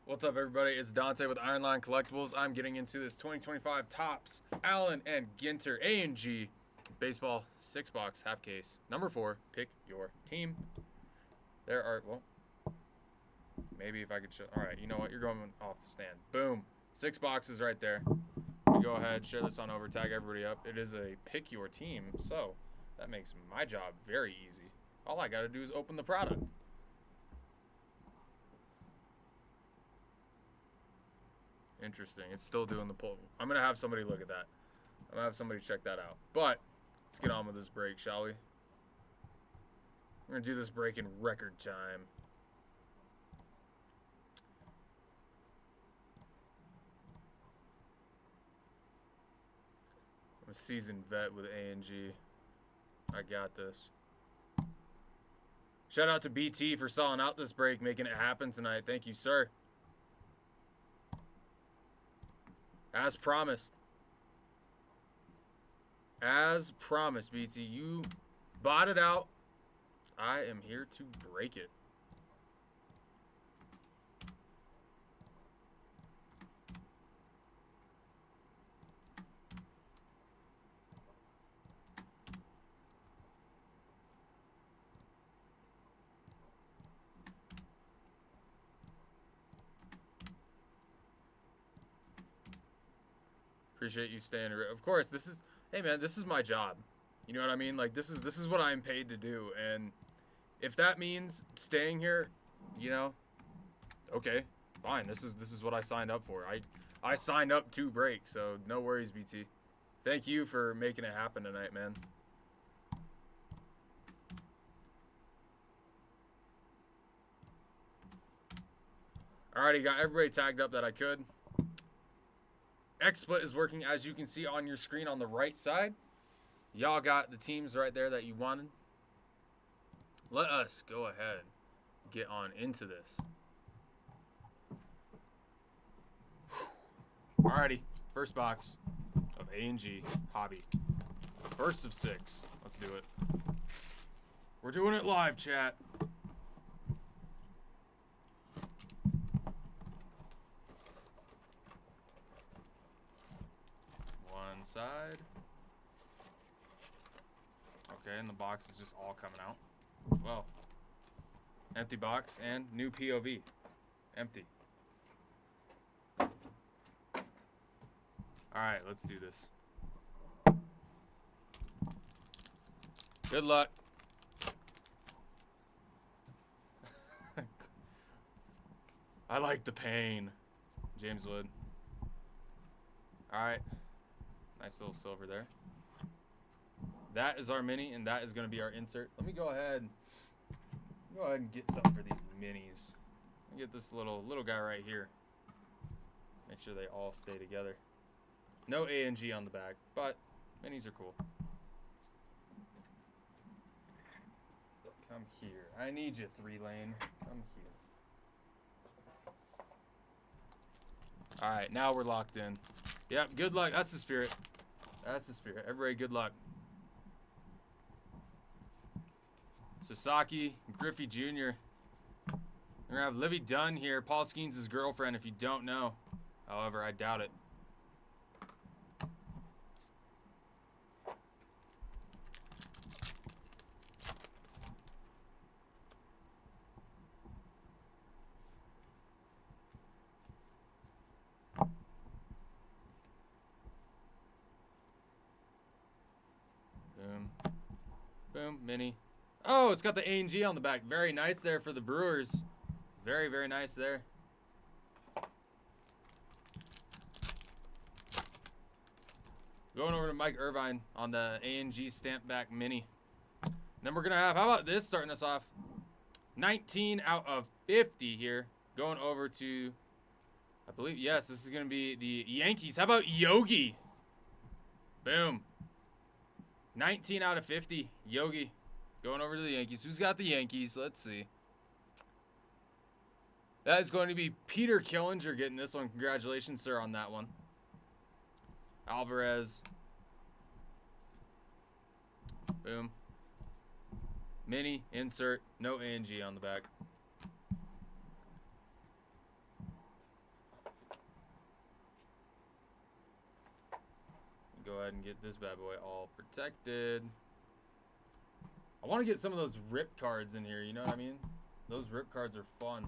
What's up, everybody? It's Dante with Iron Line Collectibles. I'm getting into this 2025 Topps Allen and Ginter A&G Baseball 6-box half case. Number 4, pick your team. There are, well, maybe if I could show. All right, you know what? You're going off the stand. Boom. 6 boxes right there. Go ahead, share this on over, tag everybody up. It is a pick your team, so that makes my job very easy. All I got to do is open the product. Interesting. It's still doing the pull. I'm going to have somebody look at that. I'm going to have somebody check that out. But let's get on with this break, shall we? We're going to do this break in record time. I'm a seasoned vet with A&G. I got this. Shout out to BT for selling out this break, making it happen tonight. Thank you, sir. As promised. As promised, BT. You bought it out. I am here to break it. Appreciate you staying. Of course, this is, hey man, this is my job. You know what I mean? Like this is what I'm paid to do, and if that means staying here, you know, okay, fine. This is what I signed up for. I signed up to break, so no worries, BT. Thank you for making it happen tonight, man. Alrighty, got everybody tagged up that I could. XSplit is working, as you can see on your screen on the right side. Y'all got the teams right there that you wanted. Let us go ahead and get on into this. Alrighty, first box of A&G Hobby. First of 6. Let's do it. We're doing it live, chat. Side. Okay, and the box is just all coming out. Well, empty box and new POV. Empty. Alright, let's do this. Good luck. I like the pain. James Wood. Alright. Nice little silver there. That is our mini, and that is going to be our insert. Let me go ahead and get something for these minis. Let me get this little guy right here. Make sure they all stay together. No A&G on the back, but minis are cool. Come here. I need you, 3-lane. Come here. All right, now we're locked in. Yep, good luck. That's the spirit. That's the spirit. Everybody, good luck. Sasaki, Griffey Jr. We're going to have Livy Dunn here. Paul Skeens' girlfriend, if you don't know. However, I doubt it. Boom. Boom. Mini. Oh, it's got the A&G on the back. Very nice there for the Brewers. Very, very nice there. Going over to Mike Irvine on the A&G stamp back mini. And then we're going to have, how about this starting us off? 19 out of 50 here. Going over to, I believe, yes, this is going to be the Yankees. How about Yogi? Boom. 19 out of 50. Yogi. Going over to the Yankees. Who's got the Yankees? Let's see. That is going to be Peter Killinger getting this one. Congratulations, sir, on that one. Alvarez. Boom. Mini, insert, no A&G on the back. go ahead and get this bad boy all protected. I want to get some of those rip cards in here, you know what I mean? Those rip cards are fun.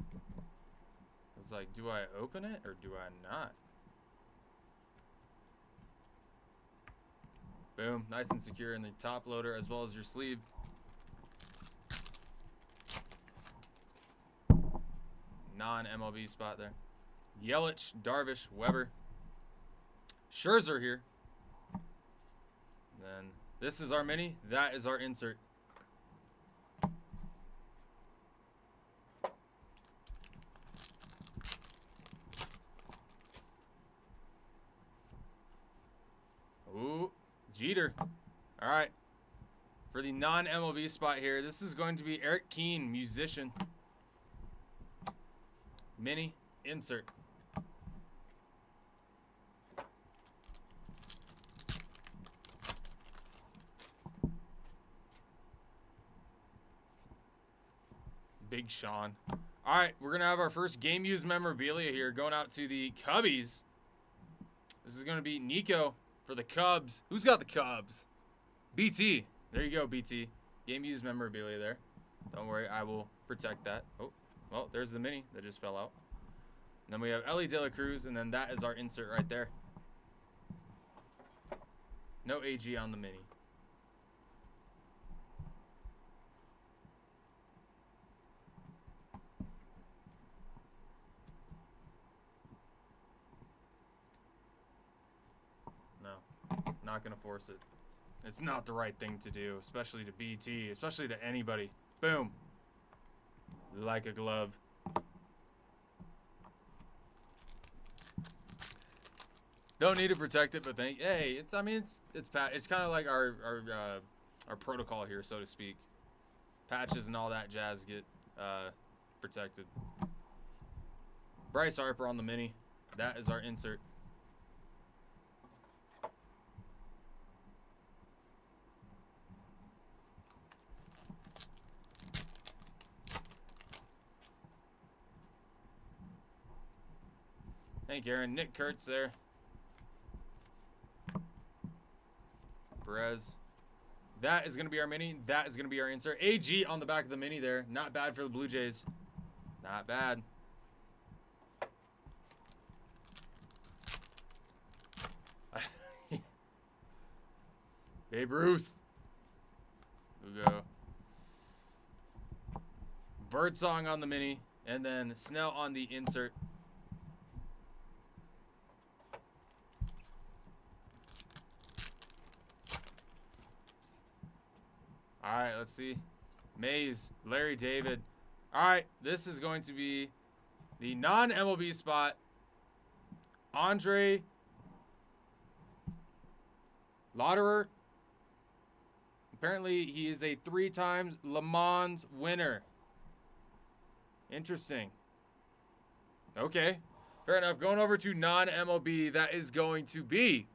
It's like, do I open it or do I not? Boom, nice and secure in the top loader as well as your sleeve. Non-MLB spot there. Yelich, Darvish, Weber. Scherzer here. Then this is our mini. That is our insert. Ooh, Jeter. All right. For the non-MLB spot here, this is going to be Eric Keane, musician. Mini, insert. Big Sean. All right, we're going to have our first game used memorabilia here going out to the Cubbies. This is going to be Nico for the Cubs. Who's got the Cubs? BT. There you go, BT. Game used memorabilia there. Don't worry, I will protect that. Oh, well, there's the mini that just fell out. And then we have Ellie De La Cruz, and then that is our insert right there. No AG on the mini. Not going to force it. It's not the right thing to do, especially to BT, especially to anybody. Boom. Like a glove. Don't need to protect it, but hey, it's kind of like our protocol here, so to speak. Patches and all that jazz get protected. Bryce Harper on the mini. That is our insert. Thank you, Aaron. Nick Kurtz there. Perez. That is going to be our mini. That is going to be our insert. AG on the back of the mini there. Not bad for the Blue Jays. Not bad. Babe Ruth. We'll go. Birdsong on the mini. And then Snell on the insert. All right, let's see. Mays, Larry David. All right, this is going to be the non-MLB spot. Andre Lauderer. Apparently, he is a 3-time Le Mans winner. Interesting. Okay, fair enough. Going over to non-MLB, that is going to be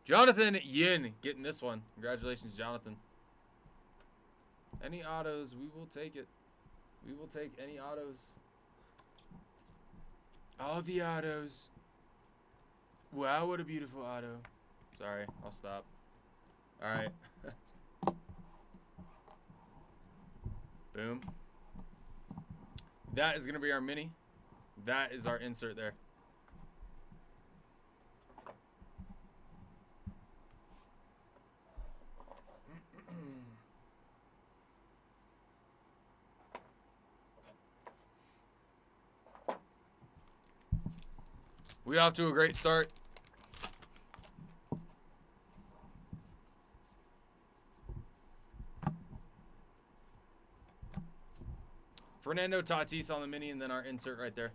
Jonathan Yin getting this one. Congratulations, Jonathan. Any autos, we will take it. We will take any autos. All the autos. Wow, what a beautiful auto. Sorry, I'll stop. All right. Boom. That is going to be our mini. That is our insert there. We off to a great start. Fernando Tatis on the mini, and then our insert right there.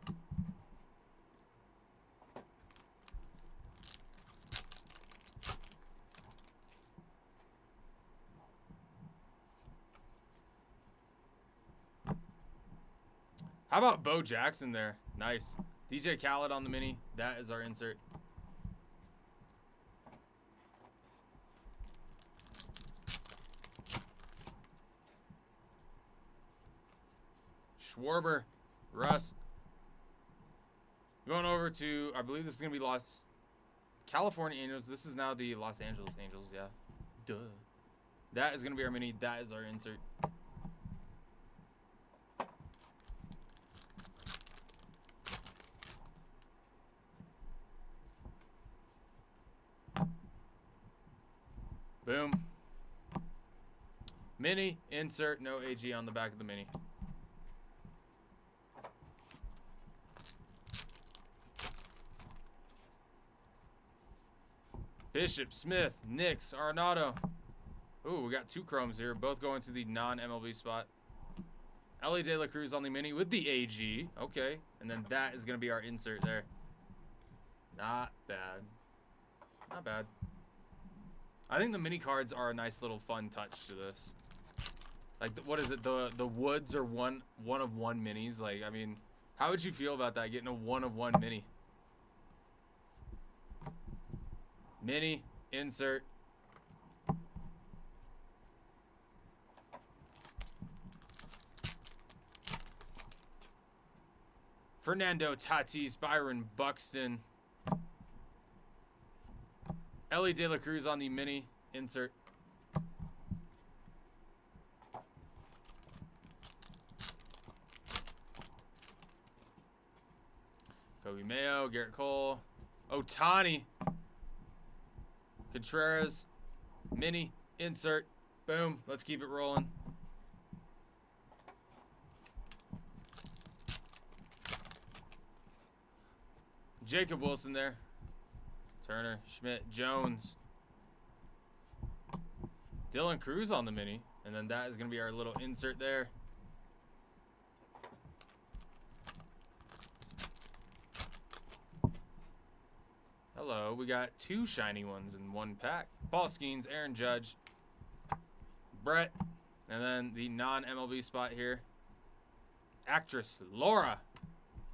How about Bo Jackson there? Nice. DJ Khaled on the mini. That is our insert. Schwarber, Rust. Going over to, I believe this is going to be Los California Angels. This is now the Los Angeles Angels. Yeah. Duh. That is going to be our mini. That is our insert. Boom. Mini, insert, no AG on the back of the mini. Bishop, Smith, Nix, Arenado. Ooh, we got 2 chromes here, both going to the non-MLB spot. Ellie De La Cruz on the mini with the AG. Okay, and then that is going to be our insert there. Not bad. Not bad. I think the mini cards are a nice little fun touch to this. Like, what is it? The Woods are one of one minis. Like, I mean, how would you feel about that, getting a 1 of 1 mini? Mini, insert. Fernando Tatis, Byron Buxton. Ellie De La Cruz on the mini, insert. Kobe Mayo, Garrett Cole, Ohtani, Contreras, mini, insert. Boom. Let's keep it rolling. Jacob Wilson there. Turner, Schmidt, Jones. Dylan Cruz on the mini. And then that is going to be our little insert there. Hello, we got 2 shiny ones in 1 pack. Paul Skeens, Aaron Judge, Brett, and then the non-MLB spot here. Actress Laura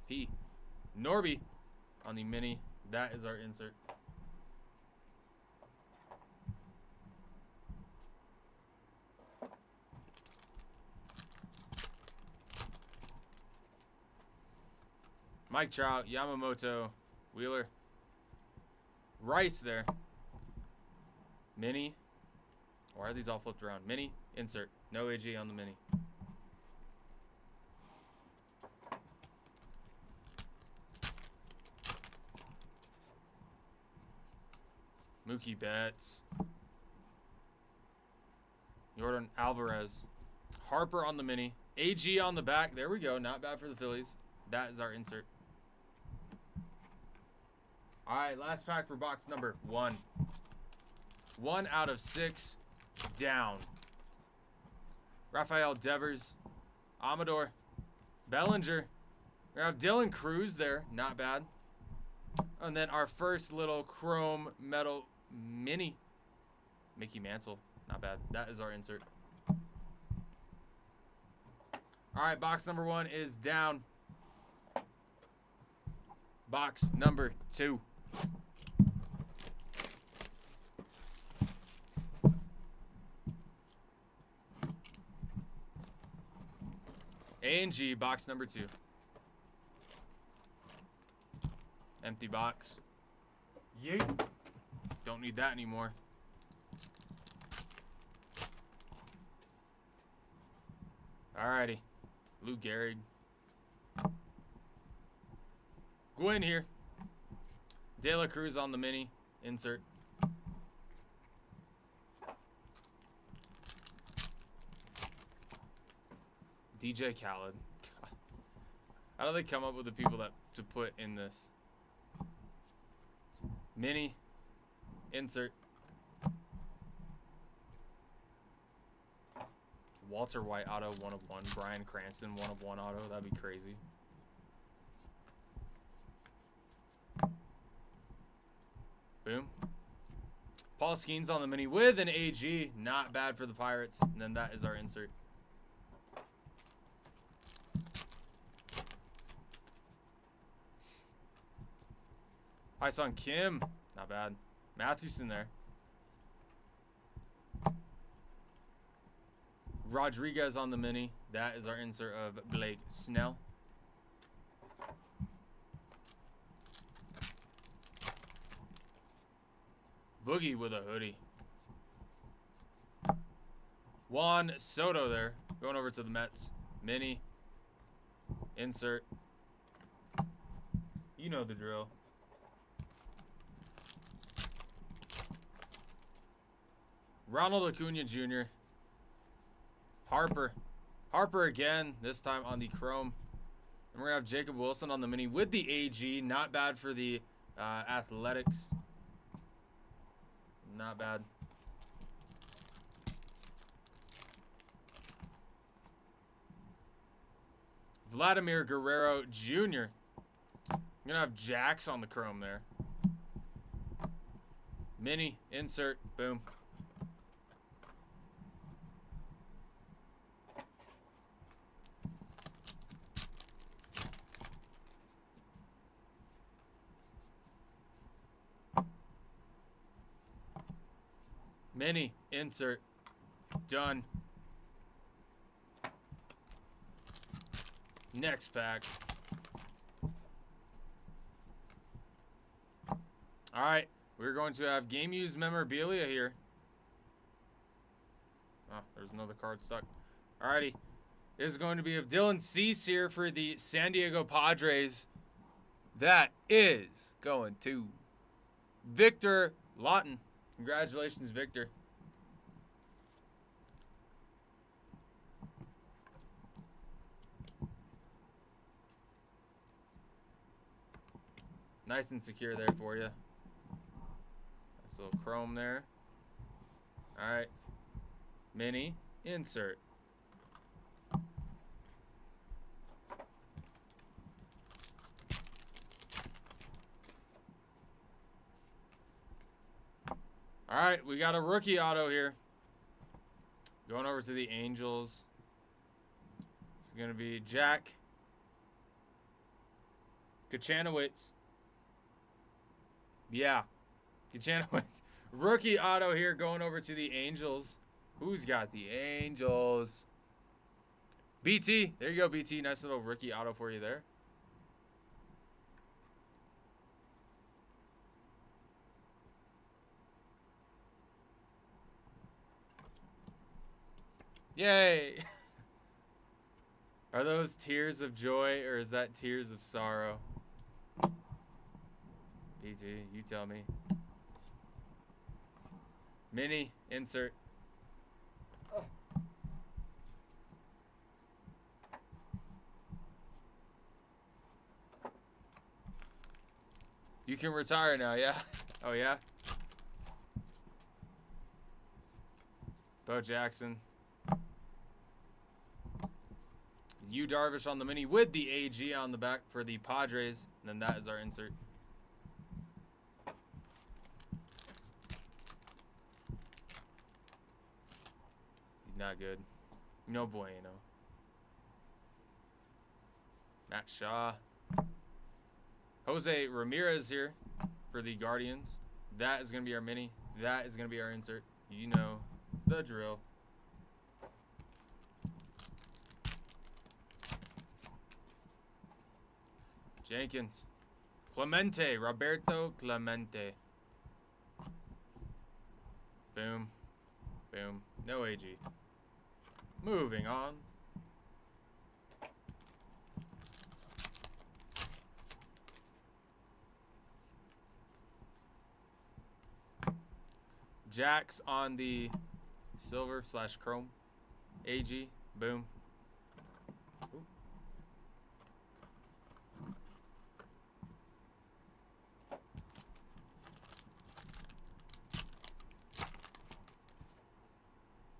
P. Norby on the mini. That is our insert. Mike Trout, Yamamoto, Wheeler. Rice there. Mini. Why are these all flipped around? Mini, insert. No AG on the mini. Mookie Betts. Jordan Alvarez. Harper on the mini. AG on the back. There we go. Not bad for the Phillies. That is our insert. All right, last pack for box number 1. 1 out of 6 down. Rafael Devers, Amador, Bellinger. We have Dylan Cruz there, not bad. And then our first little chrome metal mini, Mickey Mantle, not bad. That is our insert. All right, box number 1 is down. Box number 2. A&G, box number 2. Empty box. Yeet. Don't need that anymore. Alrighty. Lou Gehrig. Gwynn here. De La Cruz on the mini. Insert. DJ Khaled. How do they come up with the people that to put in this? Mini. Insert. Walter White auto 1 of 1. Brian Cranston 1 of 1 auto. That'd be crazy. Boom. Paul Skeens on the mini with an AG. Not bad for the Pirates. And then that is our insert. Hyun Kim. Not bad. Mathewson there. Rodriguez on the mini. That is our insert of Blake Snell. Boogie with a hoodie. Juan Soto there. Going over to the Mets. Mini. Insert. You know the drill. Ronald Acuna Jr. Harper. Harper again, this time on the Chrome. And we're going to have Jacob Wilson on the Mini with the AG. Not bad for the Athletics. Not bad. Vladimir Guerrero Jr. I'm going to have Jax on the Chrome there. Mini, insert, boom. Mini, insert, done. Next pack. All right, we're going to have game used memorabilia here. Oh, there's another card stuck. All righty, this is going to be of Dylan Cease here for the San Diego Padres. That is going to Victor Lawton. Congratulations, Victor. Nice and secure there for you. Nice little chrome there. All right. Mini, insert. All right, we got a rookie auto here. Going over to the Angels. It's going to be Jack Kachanowicz. Yeah, Kachanowicz. Rookie auto here going over to the Angels. Who's got the Angels? BT. There you go, BT. Nice little rookie auto for you there. Yay! Are those tears of joy or is that tears of sorrow? PT, you tell me. Mini, insert. Oh. You can retire now, yeah? Oh, yeah? Bo Jackson. Yu Darvish on the Mini with the AG on the back for the Padres. And then that is our insert. Not good. No bueno. Matt Shaw. Jose Ramirez here for the Guardians. That is going to be our Mini. That is going to be our insert. You know the drill. Jenkins. Clemente. Roberto Clemente. Boom. Boom. No AG. Moving on. Jax on the silver / chrome. AG. Boom. Ooh.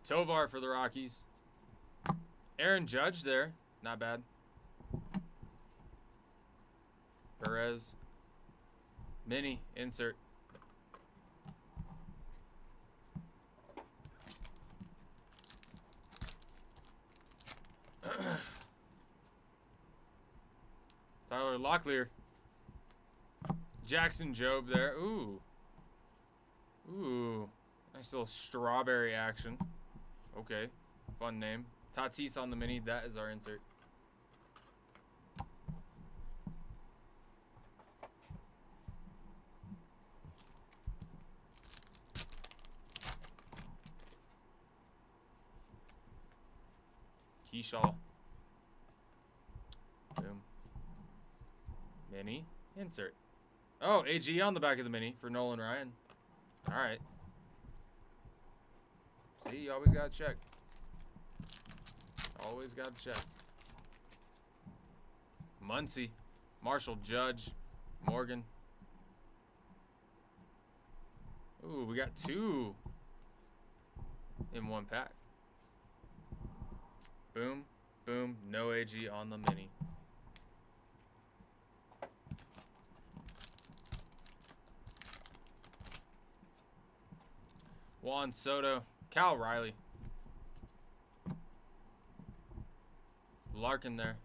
Tovar for the Rockies. Aaron Judge there. Not bad. Perez. Mini. Insert. Tyler Locklear. Jackson Jobe there. Ooh. Ooh. Nice little strawberry action. Okay. Fun name. Tatis on the Mini. That is our insert. Keyshaw. Boom. Mini. Insert. Oh, AG on the back of the mini for Nolan Ryan. All right. See, you always got to check. Always got to check. Muncie. Marshall Judge. Morgan. Ooh, we got 2 in 1 pack. Boom. Boom. No AG on the mini. Juan Soto. Cal Riley. Larkin there.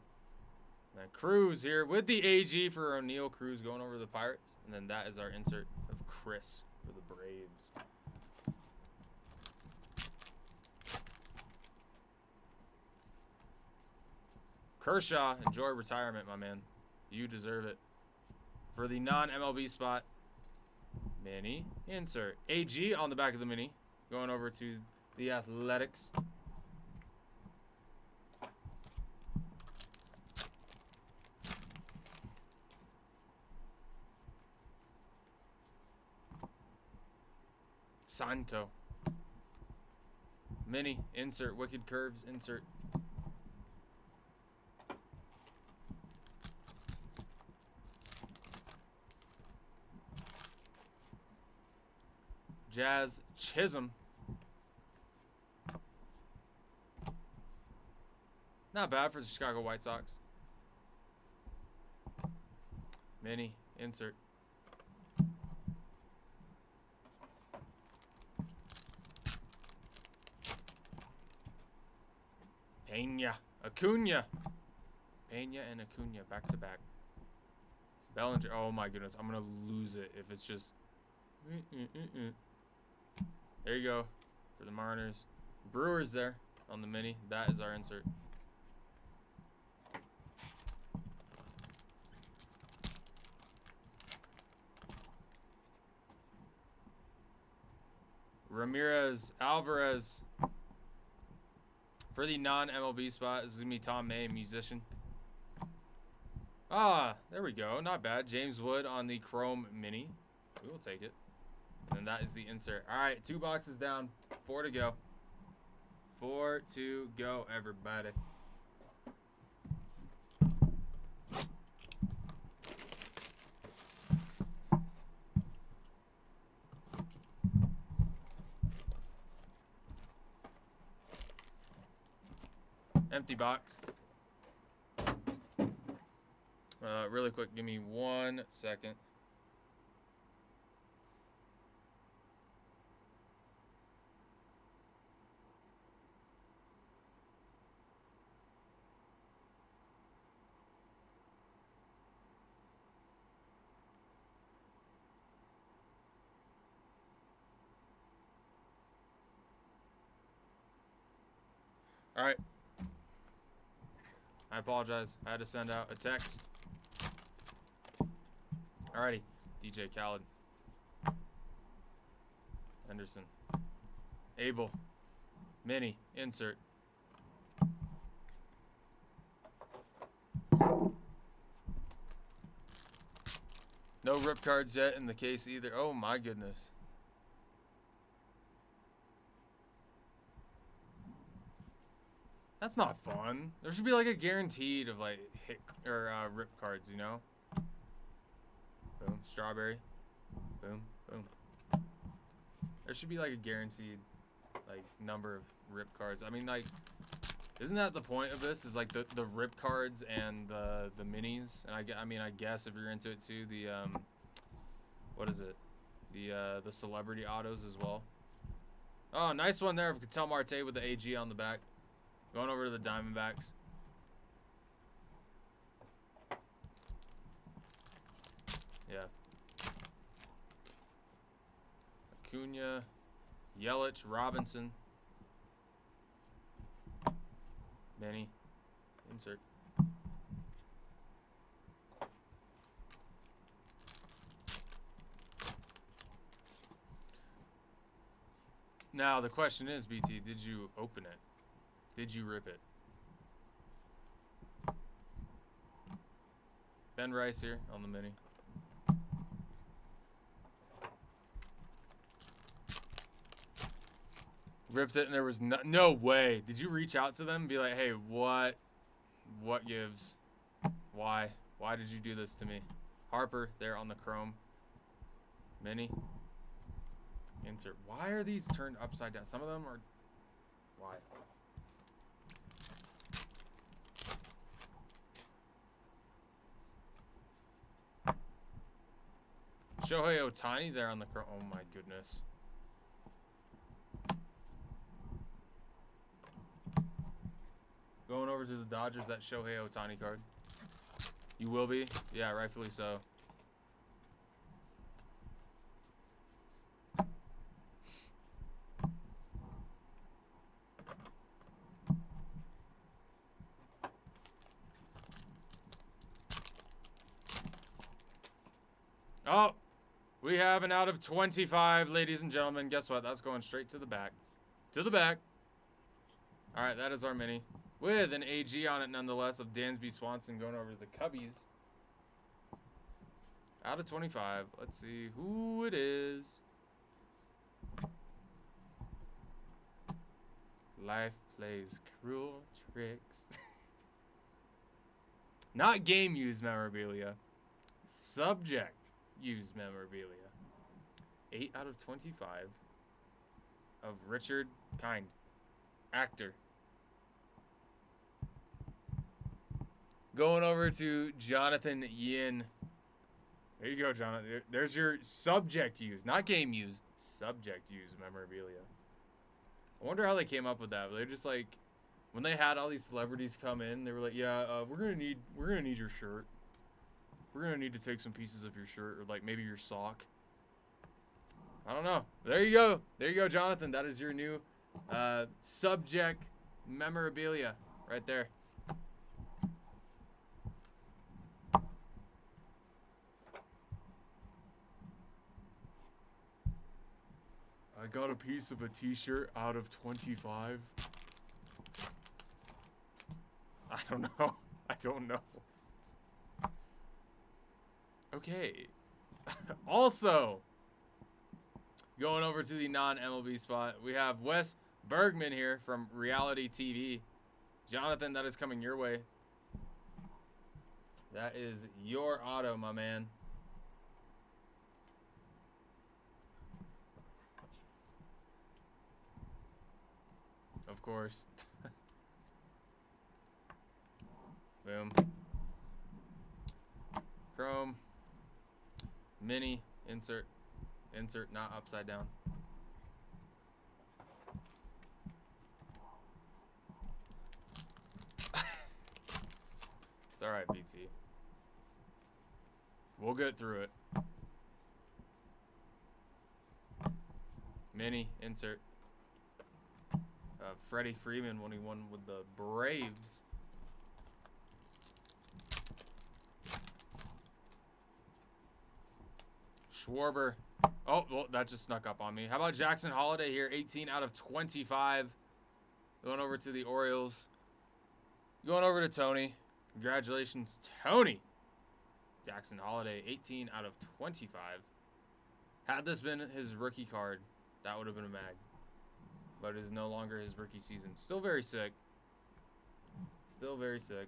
And Cruz here with the AG for O'Neal. Cruz going over the Pirates. And then that is our insert of Chris for the Braves. Kershaw, enjoy retirement, my man. You deserve it. For the non-MLB spot, mini insert. AG on the back of the mini. Going over to the Athletics. Santo. Mini insert. Wicked Curves insert. Jazz Chisholm. Not bad for the Chicago White Sox. Mini insert. Pena. Acuna. Pena and Acuna back to back. Bellinger. Oh my goodness. I'm going to lose it if it's just. There you go for the Mariners. Brewers there on the mini. That is our insert. Ramirez, Alvarez. For the non-MLB spot, this is going to be Tom May, musician. Ah, there we go. Not bad. James Wood on the Chrome Mini. We will take it. And that is the insert. All right, 2 boxes down. 4 to go. 4 to go, everybody. Empty box. Really quick, give me 1 second. All right. I apologize. I had to send out a text. Alrighty. DJ Khaled. Henderson. Abel. Mini. Insert. No rip cards yet in the case either. Oh my goodness. That's not fun. There should be like a guaranteed of like hit or rip cards, you know? Boom. Strawberry. Boom. Boom. There should be like a guaranteed like number of rip cards. I mean, like, isn't that the point of this? Is like the rip cards and the minis? And I mean, I guess if you're into it too, the what is it? The celebrity autos as well. Oh, nice one there of Ketel Marte with the AG on the back. Going over to the Diamondbacks. Yeah. Acuna, Yelich, Robinson. Benny. Insert. Now the question is, BT, did you open it? Did you rip it? Ben Rice here on the mini. Ripped it and there was no way. Did you reach out to them and be like, hey, what gives? Why did you do this to me? Harper there on the chrome. Mini. Insert. Why are these turned upside down? Some of them are. Why? Shohei Ohtani there on the chrome. Oh my goodness. Going over to the Dodgers, that Shohei Ohtani card. You will be? Yeah, rightfully so. Oh, we have an out of 25, ladies and gentlemen. Guess what? That's going straight to the back. To the back. All right, that is our mini. With an AG on it, nonetheless, of Dansby Swanson going over to the Cubbies. Out of 25. Let's see who it is. Life plays cruel tricks. Not game-used memorabilia. Subject-used memorabilia. 8 out of 25 of Richard Kind. Actor. Going over to Jonathan Yin. There you go, Jonathan. There's your subject used, not game used. Subject used memorabilia. I wonder how they came up with that. They're just like, when they had all these celebrities come in, they were like, yeah, we're gonna need your shirt. We're gonna need to take some pieces of your shirt, or like maybe your sock. I don't know. There you go. There you go, Jonathan. That is your new subject memorabilia right there. I got a piece of a t-shirt out of 25. I don't know. I don't know. Okay. Also, going over to the non-MLB spot, we have Wes Bergman here from Reality TV. Jonathan, that is coming your way. That is your auto, my man. Of course. Boom. Chrome. Mini. Insert. Insert, not upside down. It's alright, BT. We'll get through it. Mini. Insert. Freddie Freeman when he won with the Braves. Schwarber. Oh, well, that just snuck up on me. How about Jackson Holiday here? 18 out of 25. Going over to the Orioles. Going over to Tony. Congratulations, Tony. Jackson Holiday, 18 out of 25. Had this been his rookie card, that would have been a mag. But it is no longer his rookie season. Still very sick. Still very sick.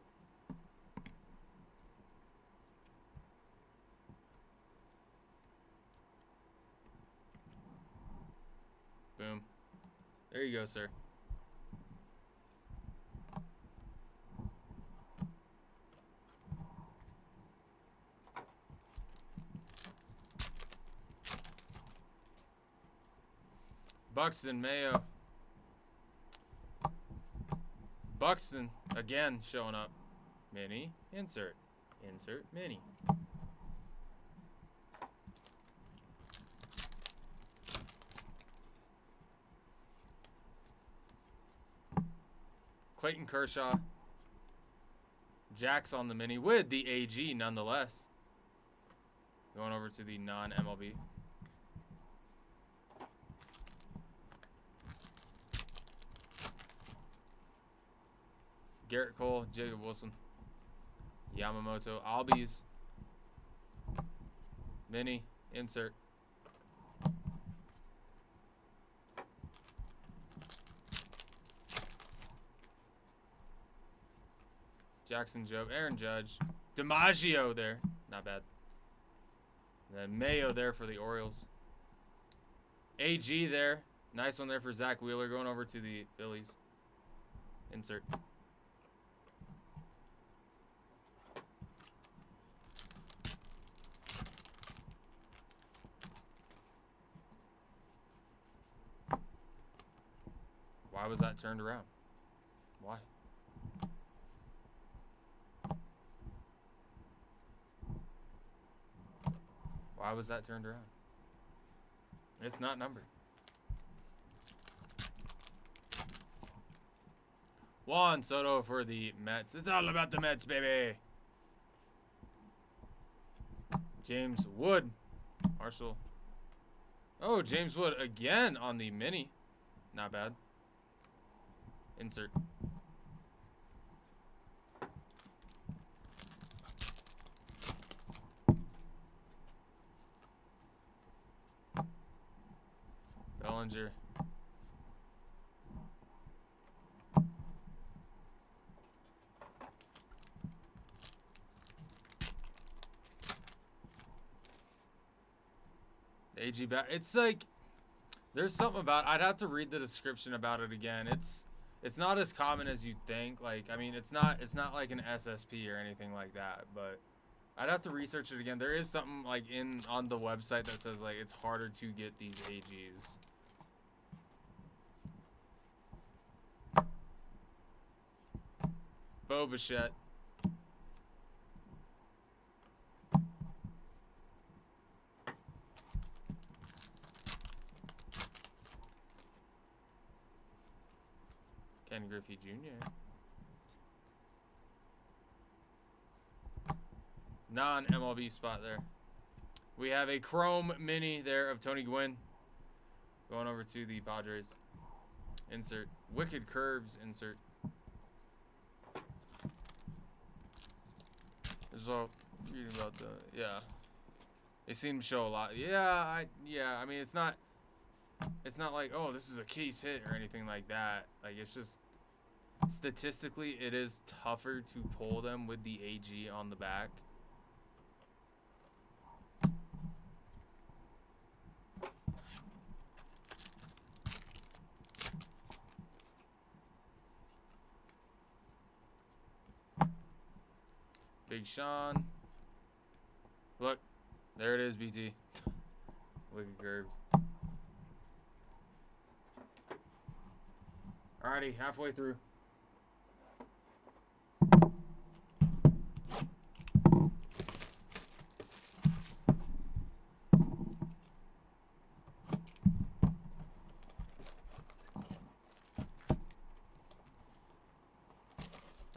Boom. There you go, sir. Buxton, Mayo. Buxton, again, showing up. Mini, insert. Insert, mini. Clayton Kershaw. Jack's on the mini with the AG, nonetheless. Going over to the non-MLB. Garrett Cole, Jacob Wilson, Yamamoto, Albies, Mini. Insert. Jackson Jobe. Aaron Judge. DiMaggio there. Not bad. And then Mayo there for the Orioles. AG there. Nice one there for Zach Wheeler going over to the Phillies. Insert. Why was that turned around? Why? Why was that turned around? It's not numbered. Juan Soto for the Mets. It's all about the Mets, baby. James Wood. Marshall. Oh, James Wood again on the mini. Not bad. Insert. Bellinger. The AG back. It's like there's something about. I'd have to read the description about it again. It's not as common as you'd think. Like, I mean, it's not like an SSP or anything like that, but I'd have to research it again. There is something like on the website that says like it's harder to get these AGs. Bo Bichette. Ken Griffey Jr. Non-MLB spot there. We have a Chrome Mini there of Tony Gwynn. Going over to the Padres. Insert. Wicked Curves. Insert. So, reading about the, yeah. They seem to show a lot. Yeah, I mean, it's not like, oh, this is a case hit or anything like that. Like, it's just, statistically, it is tougher to pull them with the AG on the back. Big Sean. Look, there it is, BT. Wicked Curves. Alrighty, halfway through.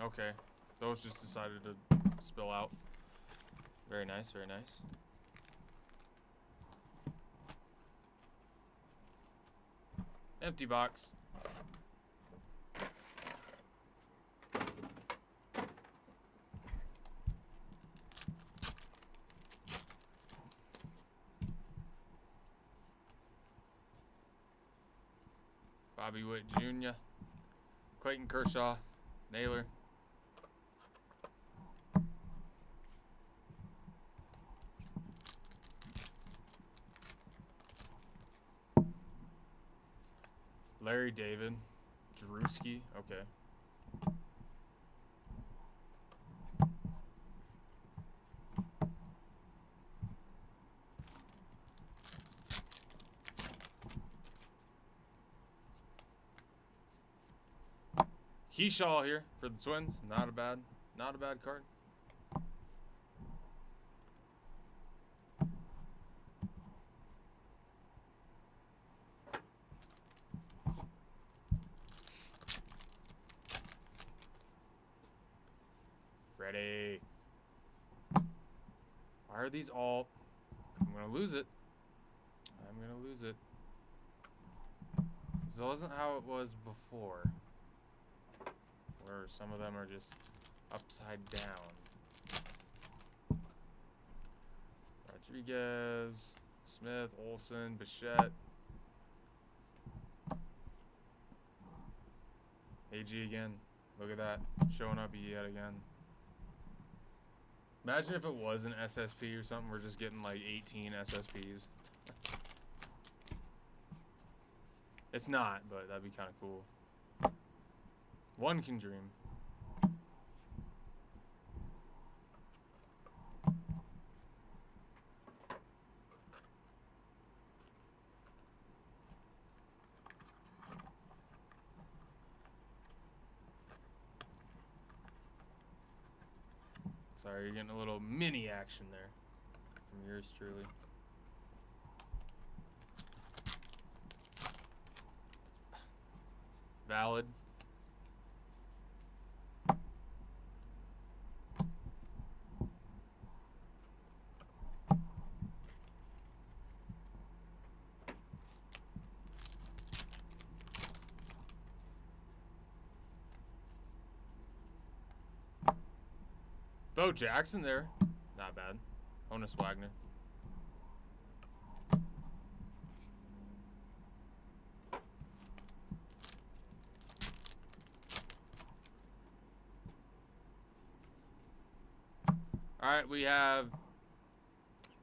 Okay, those just decided to spill out. Very nice, very nice. Empty box. Bobby Witt Jr. Clayton Kershaw. Naylor. Larry David. Drewski. Okay. Keyshaw here for the Twins. Not a bad card. Freddie. Why are these all? I'm gonna lose it. I'm gonna lose it. This wasn't how it was before, where some of them are just upside down. Rodriguez, Smith, Olsen, Bichette. AG again. Look at that. Showing up yet again. Imagine if it was an SSP or something. We're just getting like 18 SSPs. It's not, but that'd be kind of cool. One can dream. Sorry, you're getting a little mini action there from yours truly. Valid. Bo Jackson there. Not bad. Honus Wagner. Alright, we have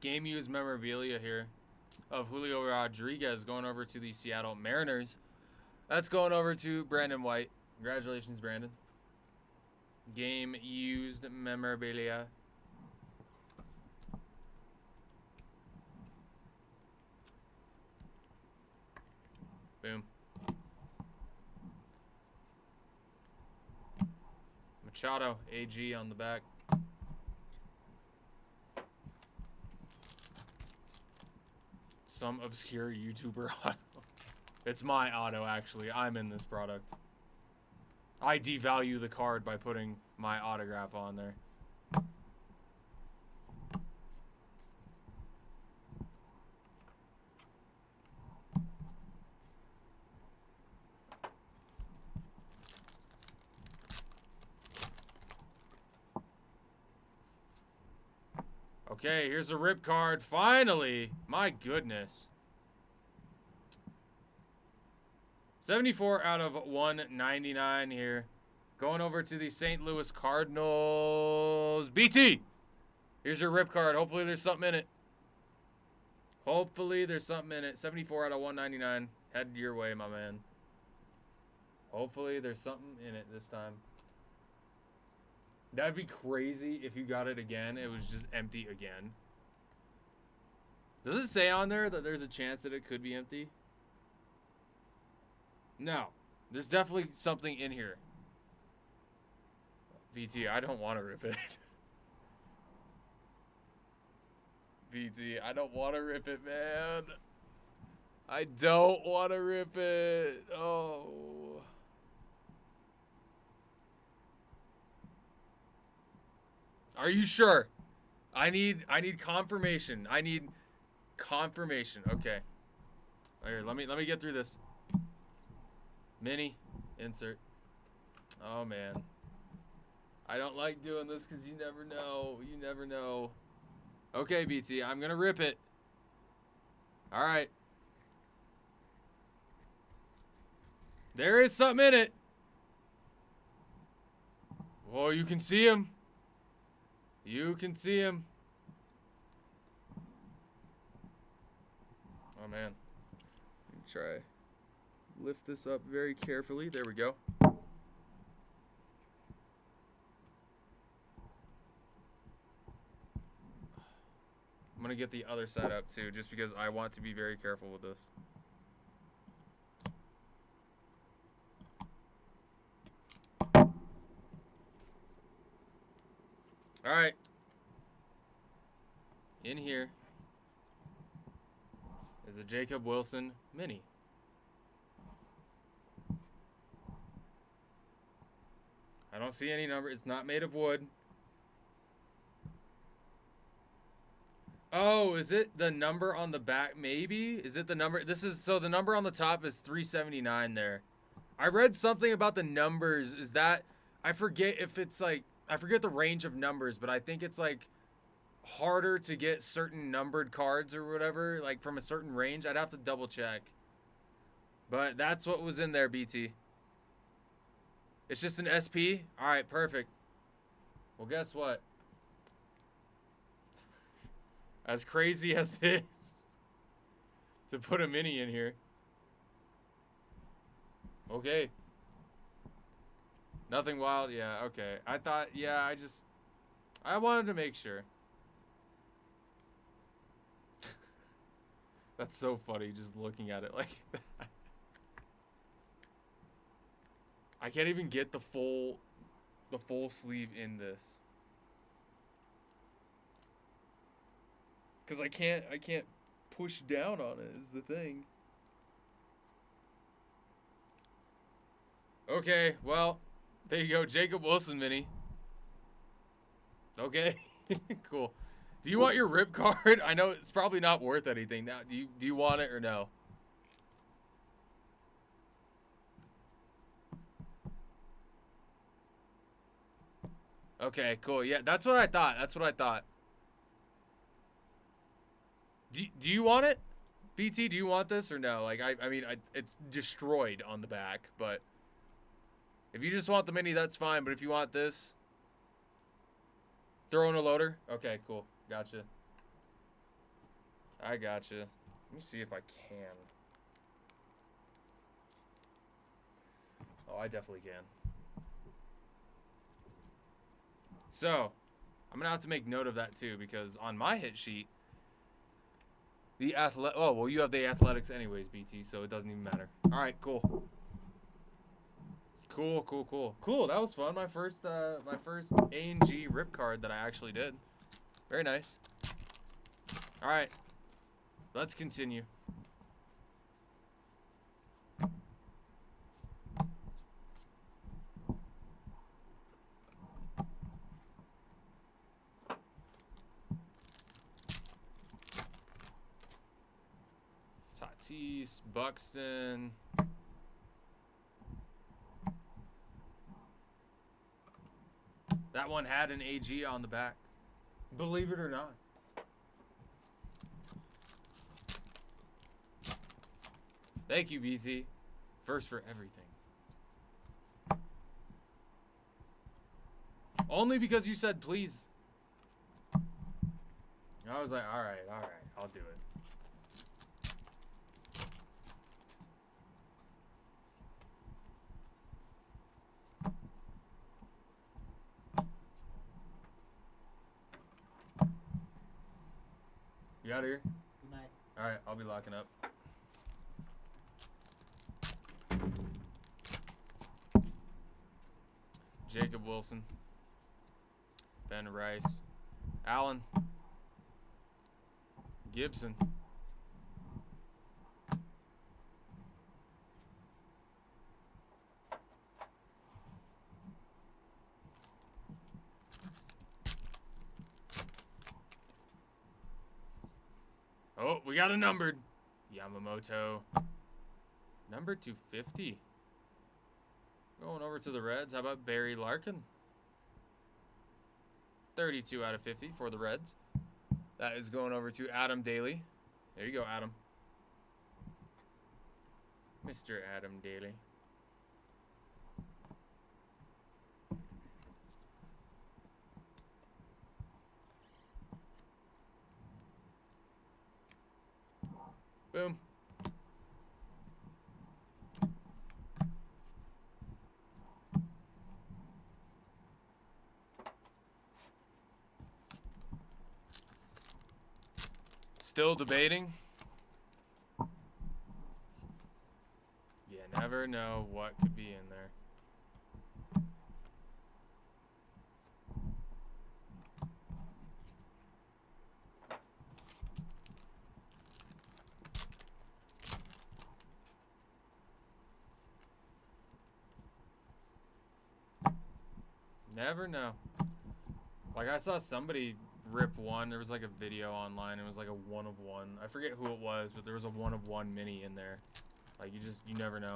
game used memorabilia here of Julio Rodriguez going over to the Seattle Mariners. That's going over to Brandon White. Congratulations, Brandon. Game used memorabilia. Boom. Machado, AG on the back. Some obscure YouTuber auto. It's my auto, actually. I'm in this product. I devalue the card by putting my autograph on there. Okay, here's a rip card. Finally! My goodness. 74 out of 199 here. Going over to the St. Louis Cardinals. BT! Here's your rip card. Hopefully there's something in it. Hopefully there's something in it. 74 out of 199. Head your way, my man. Hopefully there's something in it this time. That'd be crazy if you got it again. It was just empty again. Does it say on there that there's a chance that it could be empty? No. There's definitely something in here. VT, I don't want to rip it. VT, I don't want to rip it, man. I don't want to rip it. Oh. Are you sure? I need confirmation. I need confirmation. Okay. Here, let me get through this. Mini insert. Oh man. I don't like doing this because you never know. You never know. Okay, BT, I'm gonna rip it. Alright. There is something in it. Oh, you can see him. You can see him. Oh man. Let me try. Lift this up very carefully. There we go. I'm gonna get the other side up too, just because I want to be very careful with this. All right. In here is a Jacob Wilson mini. I don't see any number. It's not made of wood. Oh, is it the number on the back? Maybe? Is it the number? This is, so the number on the top is 379 there. I read something about the numbers. Is that, I forget if it's like, I forget the range of numbers, but I think it's like harder to get certain numbered cards or whatever, like from a certain range. I'd have to double check. But that's what was in there, BT. It's just an SP? Alright, perfect. Well, guess what? As crazy as it is to put a mini in here. Okay. Nothing wild? Yeah, okay. I thought, yeah, I wanted to make sure. That's so funny just looking at it like that. I can't even get the full sleeve in this. Cause I can't push down on it is the thing. Okay, well, there you go, Jacob Wilson mini. Okay, cool. Do you want your rip card? I know it's probably not worth anything. Now, do you want it or no? Okay, cool. Yeah, that's what I thought. That's what I thought. Do you want it? BT, do you want this or no? Like, I mean, it's destroyed on the back, but if you just want the mini, that's fine. But if you want this, throw in a loader. Okay, cool. Gotcha. I gotcha. Let me see if I can. Oh, I definitely can. So, I'm gonna have to make note of that too, because on my hit sheet, oh, well, you have the athletics anyways, BT, so it doesn't even matter. All right, cool. Cool, that was fun. My first A&G rip card that I actually did. Very nice. All right, let's continue. Tatis, Buxton. That one had an AG on the back. Believe it or not. Thank you, BT. First for everything. Only because you said please. I was like, all right, I'll do it. You out of here? Good night. All right, I'll be locking up. Jacob Wilson, Ben Rice, Allen, Gibson, oh, we got a numbered Yamamoto, number 250. Going over to the Reds. How about Barry Larkin? 32 out of 50 for the Reds. That is going over to Adam Daly. There you go, Adam. Mr. Adam Daly. Boom. Still debating. You never know what could be in there. Never know. Like, I saw somebody rip one. There was like a video online. It was like a 1 of 1. I forget who it was, but there was a 1 of 1 mini in there. Like, you never know.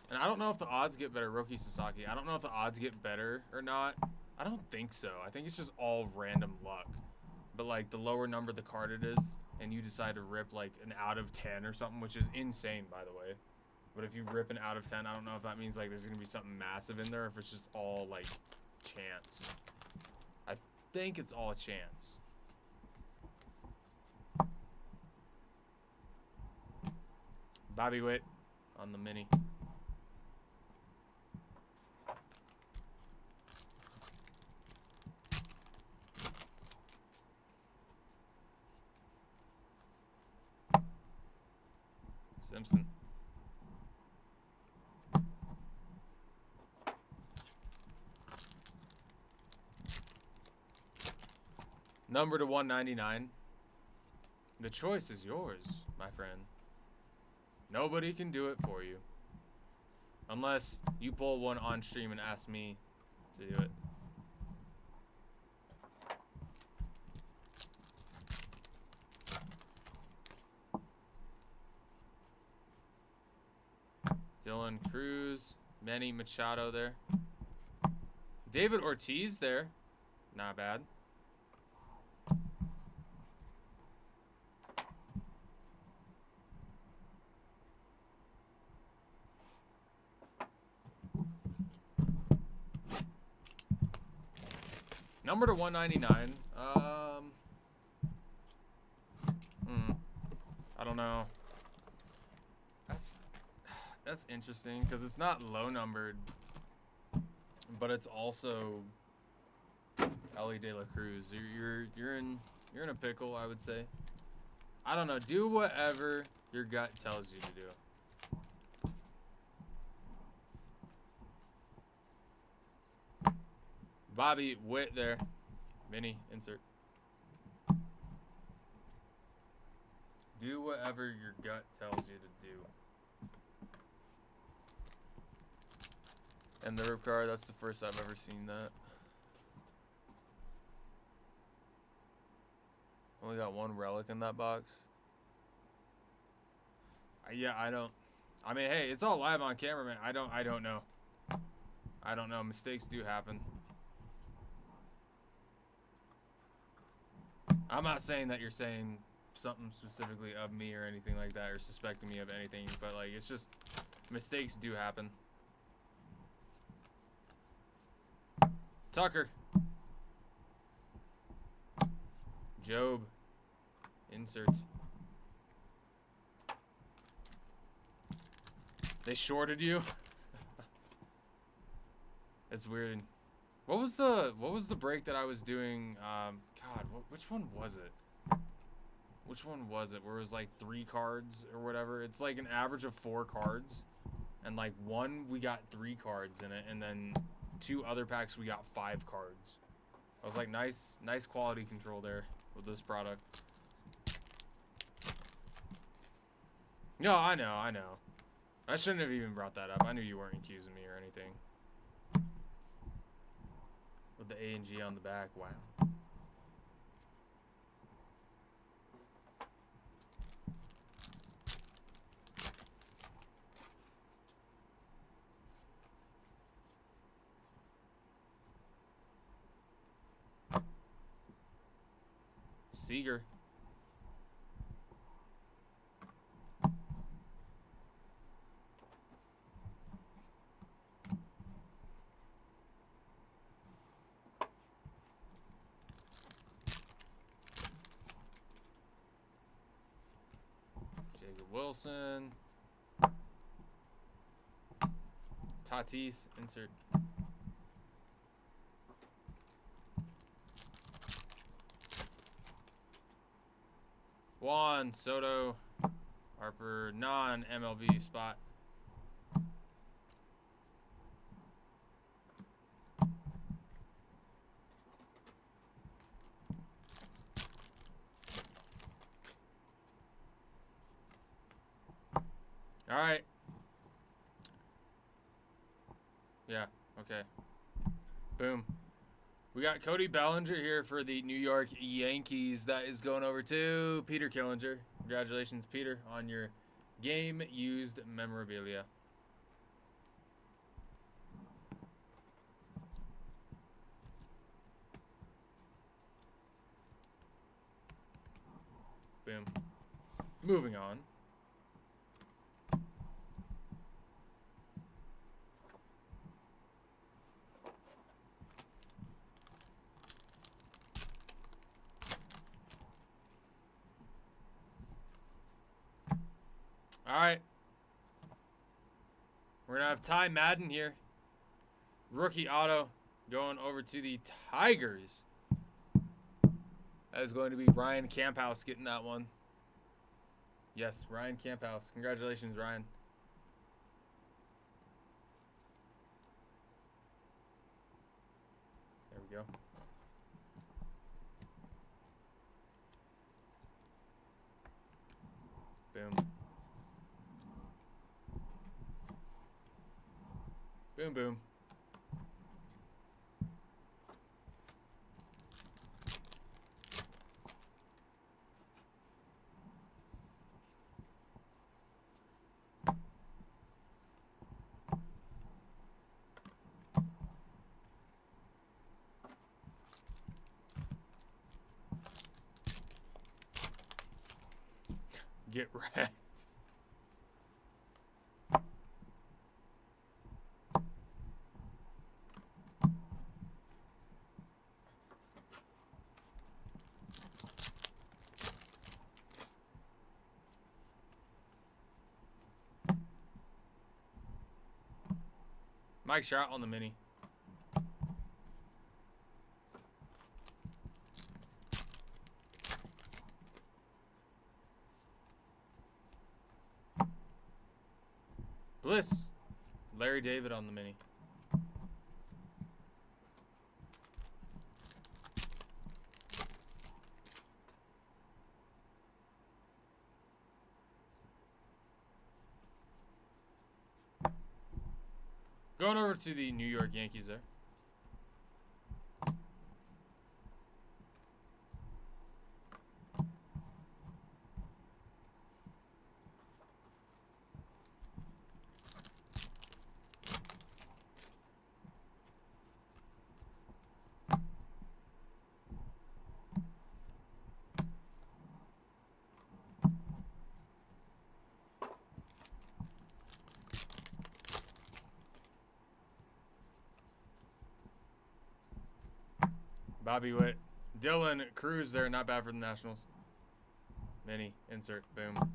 And I don't know if the odds get better. Roki Sasaki. I don't know if the odds get better or not I don't think so. I think it's just all random luck. But like the lower number the card it is, and you decide to rip like an out of 10 or something, which is insane, by the way. But if you rip an out of 10, I don't know if that means like there's gonna be something massive in there, or if it's just all like chance. I think it's all chance. Bobby Witt on the mini. Simpson. Number to 199. The choice is yours, my friend. Nobody can do it for you. Unless you pull one on stream and ask me to do it. Dylan Cruz, Manny Machado there. David Ortiz there. Not bad. Number to 199. I don't know. That's interesting because it's not low numbered, but it's also Ellie De La Cruz. You're in a pickle, I would say. I don't know. Do whatever your gut tells you to do. Bobby Witt there. Mini insert. Do whatever your gut tells you to do. And the rip card, that's the first I've ever seen that. Only got one relic in that box. Yeah, I don't. I mean, hey, it's all live on camera, man. I don't know. I don't know. Mistakes do happen. I'm not saying that you're saying something specifically of me or anything like that, or suspecting me of anything, but like it's just mistakes do happen. Tucker. Job. Insert. They shorted you? It's weird. What was the break that I was doing? God, which one was it? Which one was it? Where it was like 3 cards or whatever. It's like an average of 4 cards, and like one we got 3 cards in it, and then 2 other packs we got 5 cards. I was like, nice quality control there with this product. No, I know. I shouldn't have even brought that up. I knew you weren't accusing me or anything. With the A and G on the back, wow. Seager. Wilson. Tatis, insert. Juan Soto, Harper, non-MLB spot. All right. Yeah, okay. Boom. We got Cody Bellinger here for the New York Yankees. That is going over to Peter Killinger. Congratulations, Peter, on your game-used memorabilia. Boom. Moving on. All right. We're going to have Ty Madden here. Rookie auto going over to the Tigers. That is going to be Ryan Camphouse getting that one. Yes, Ryan Camphouse. Congratulations, Ryan. There we go. Boom. Boom, boom. Get wrecked. Mike shot on the mini. Bliss. Larry David on the mini. Going over to the New York Yankees there. Bobby Witt. Dylan Cruz there, not bad for the Nationals. Mini, insert, boom.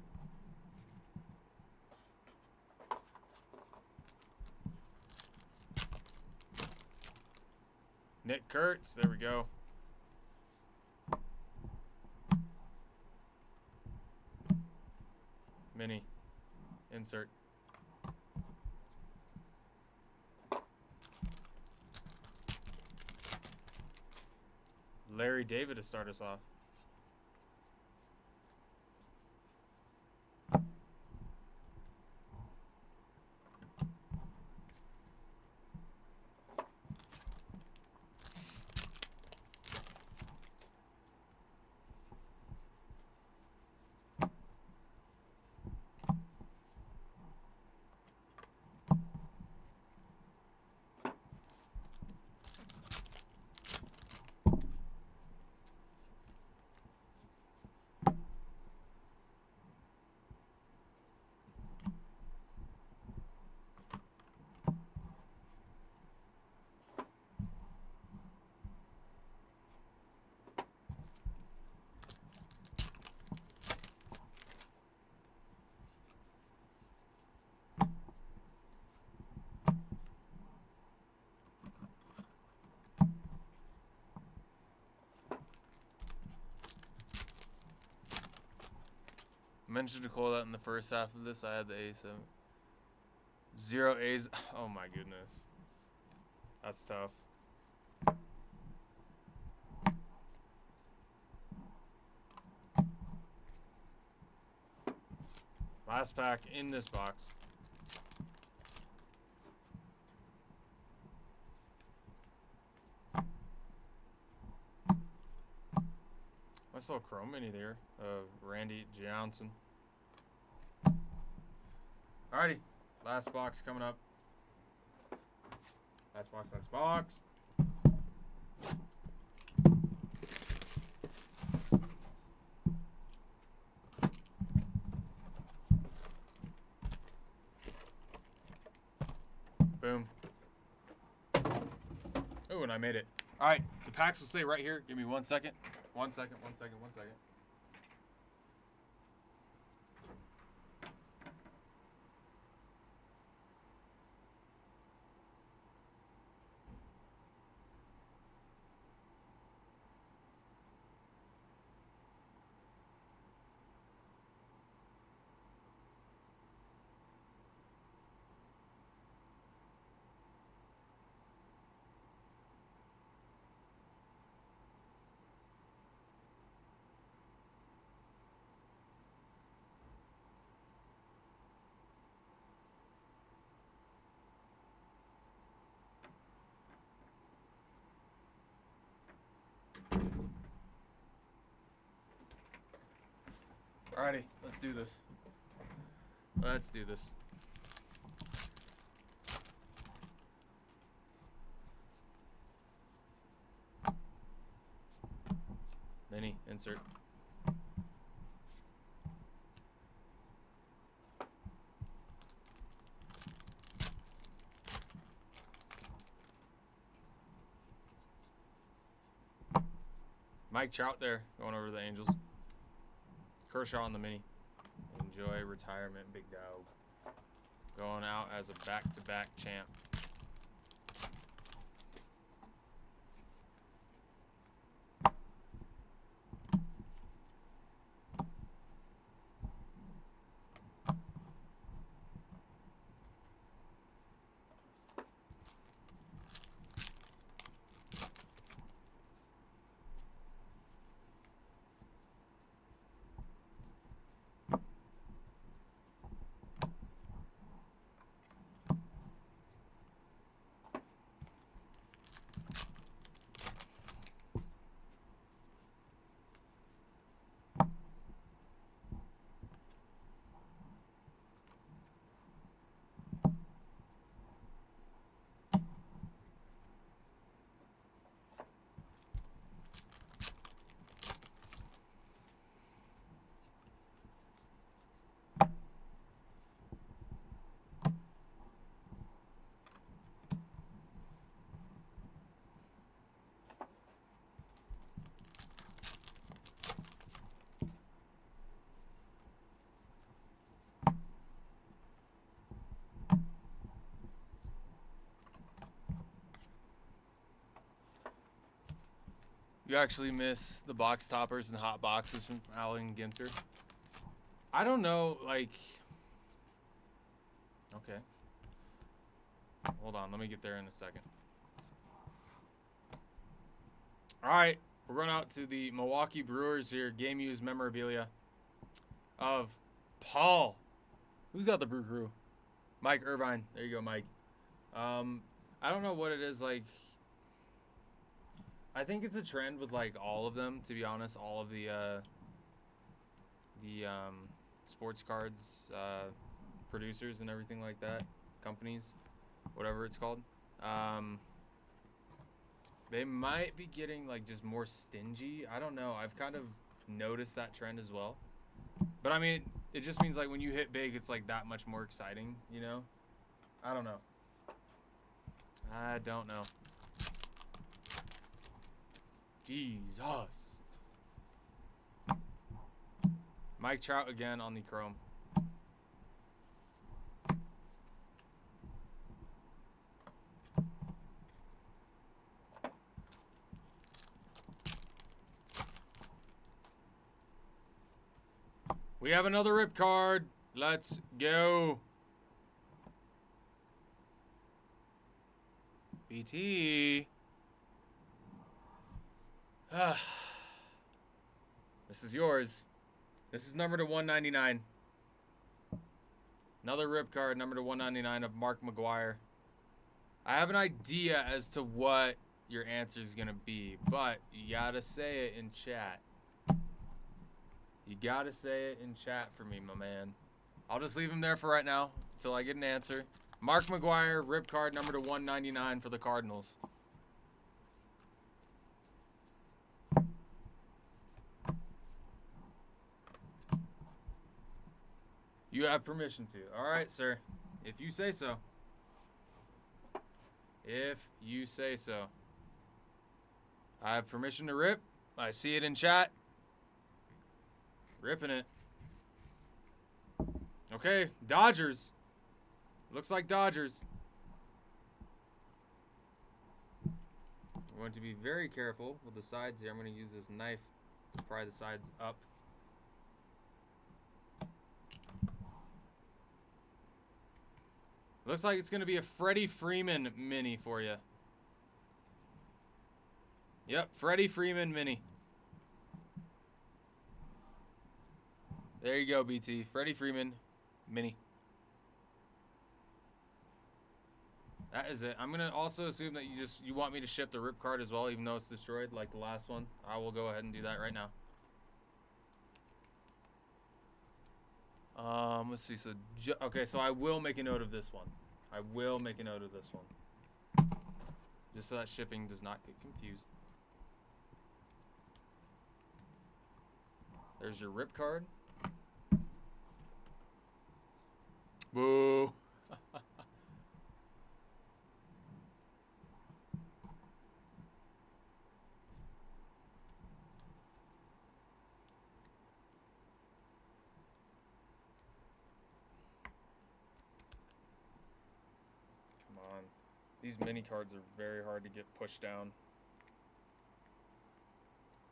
Nick Kurtz, there we go. Mini, insert. Larry David to start us off. I mentioned to Cole that in the first half of this, I had the A7. 0 A's. Oh my goodness. That's tough. Last pack in this box. Nice little chrome mini there of Randy Johnson. Alrighty, last box coming up. Last box, last box. I made it. All right, the packs will stay right here. Give me 1 second. 1 second. Alrighty, let's do this. Mini, insert. Mike Trout there, going over to the Angels. Kershaw on the mini. Enjoy retirement, big dog. Going out as a back-to-back champ. You actually miss the box toppers and hot boxes from Alan Ginter? I don't know, like... Okay. Hold on, let me get there in a second. Alright, we're going out to the Milwaukee Brewers here. Game used memorabilia of Paul. Who's got the Brew Crew? Mike Irvine. There you go, Mike. I don't know what it is, like... I think it's a trend with like all of them, to be honest. All of the sports cards producers and everything like that, companies, whatever it's called. They might be getting like just more stingy. I don't know. I've kind of noticed that trend as well. But I mean, it just means like when you hit big, it's like that much more exciting, you know? I don't know. I don't know. Jesus. Mike Trout again on the chrome. We have another rip card. Let's go. BT. This is yours. This is number to 199. Another rip card, number to 199 of Mark McGwire. I have an idea as to what your answer is going to be, but you got to say it in chat. You got to say it in chat for me, my man. I'll just leave him there for right now until I get an answer. Mark McGwire, rip card, number to 199 for the Cardinals. You have permission to. All right, sir. If you say so. If you say so. I have permission to rip. I see it in chat. Ripping it. Okay, Dodgers. Looks like Dodgers. We're going to be very careful with the sides here. I'm going to use this knife to pry the sides up. Looks like it's going to be a Freddie Freeman mini for you. Yep, Freddie Freeman mini. There you go, BT. Freddie Freeman mini. That is it. I'm going to also assume that you want me to ship the rip card as well, even though it's destroyed like the last one. I will go ahead and do that right now. Let's see. Okay, so I will make a note of this one. I will make a note of this one. Just so that shipping does not get confused. There's your rip card. Boo. These mini cards are very hard to get pushed down.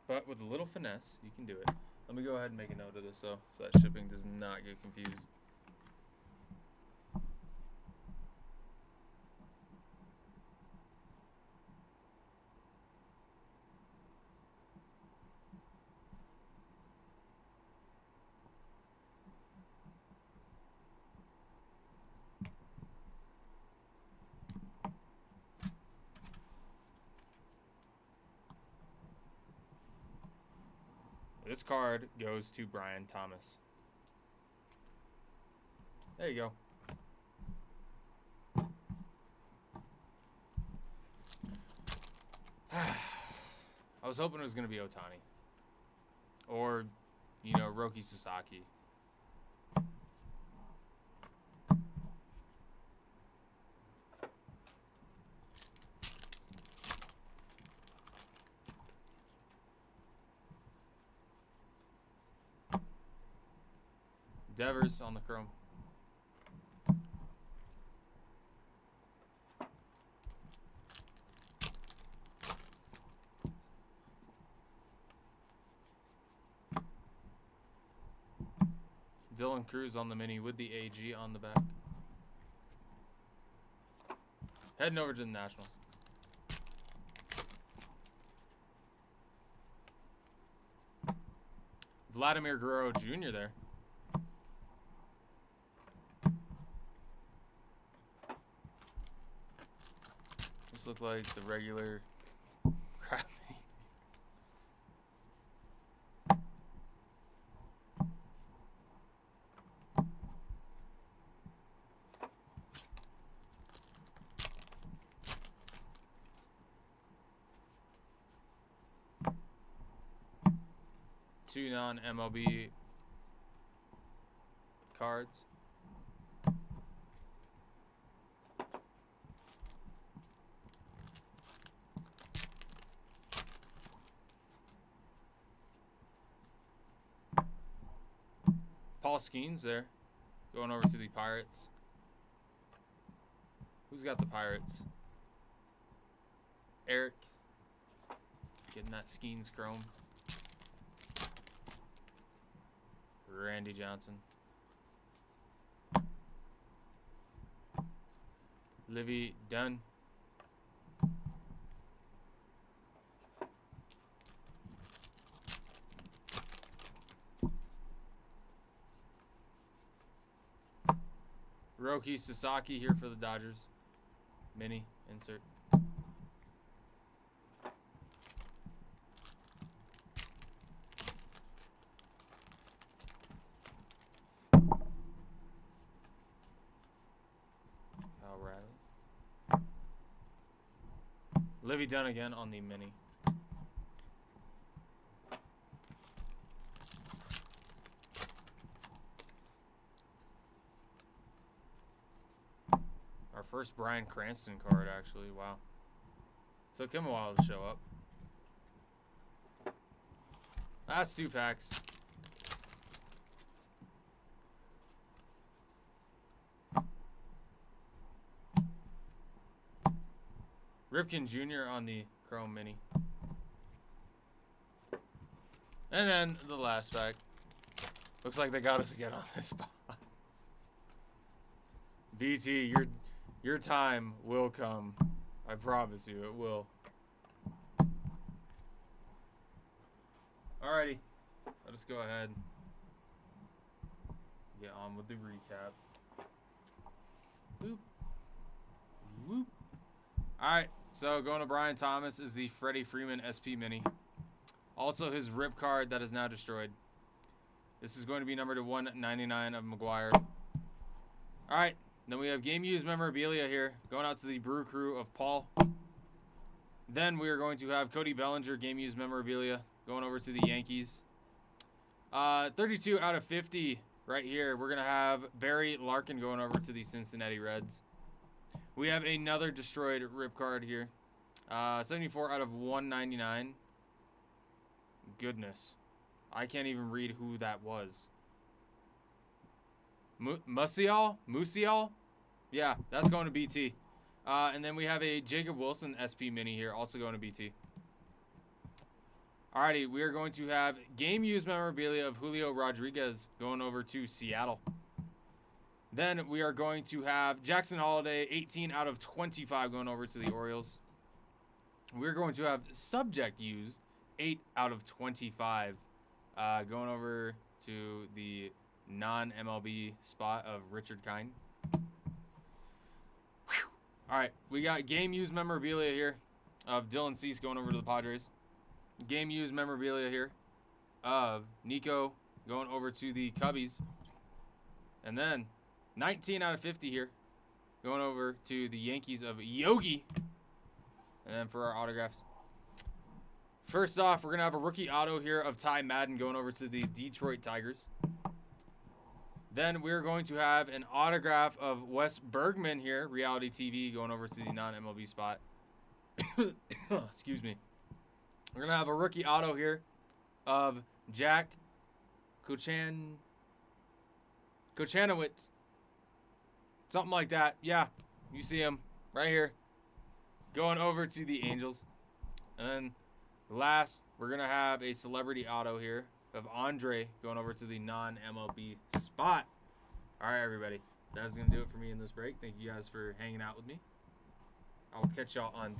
But with a little finesse, you can do it. Let me go ahead and make a note of this though, so that shipping does not get confused. This card goes to Brian Thomas. There you go. I was hoping it was going to be Ohtani. Or, you know, Roki Sasaki. Devers on the chrome. Dylan Cruz on the mini with the AG on the back. Heading over to the Nationals. Vladimir Guerrero Jr. there. This look like the regular crap. 2 non-MLB cards. Paul Skeens there, going over to the Pirates. Who's got the Pirates? Eric, getting that Skeens chrome. Randy Johnson. Livy Dunn. Roki Sasaki here for the Dodgers. Mini insert. Livy Dunn again on the mini. Our first Bryan Cranston card, actually. Wow. Took him a while to show up. Last 2 packs. Ripken Jr. on the Chrome Mini. And then the last pack. Looks like they got us again on this spot. BT, your time will come. I promise you, it will. Alrighty. Let us go ahead and get on with the recap. Boop. Whoop. Alright, so going to Brian Thomas is the Freddie Freeman SP Mini. Also his rip card that is now destroyed. This is going to be numbered to 199 of McGuire. Alright, then we have game used memorabilia here. Going out to the Brew Crew of Paul. Then we are going to have Cody Bellinger game used memorabilia. Going over to the Yankees. 32 out of 50 right here. We're going to have Barry Larkin going over to the Cincinnati Reds. We have another destroyed rip card here. 74 out of 199. Goodness. I can't even read who that was. Musial? Yeah, that's going to BT. And then we have a Jacob Wilson SP Mini here, also going to BT. Alrighty, we are going to have game used memorabilia of Julio Rodriguez going over to Seattle. Then we are going to have Jackson Holiday, 18 out of 25 going over to the Orioles. We're going to have subject used, 8 out of 25 going over to the non-MLB spot of Richard Kind. Alright, we got game used memorabilia here of Dylan Cease going over to the Padres. Game used memorabilia here of Nico going over to the Cubbies. And then 19 out of 50 here going over to the Yankees of Yogi. And then for our autographs. First off, we're going to have a rookie auto here of Ty Madden going over to the Detroit Tigers. Then we're going to have an autograph of Wes Bergman here, Reality TV, going over to the non-MLB spot. Excuse me. We're going to have a rookie auto here of Jack Kochanowicz. Something like that. Yeah, you see him right here. Going over to the Angels. And then last, we're going to have a celebrity auto here of Andre going over to the non-MLB spot. All right, everybody. That's going to do it for me in this break. Thank you guys for hanging out with me. I will catch y'all on the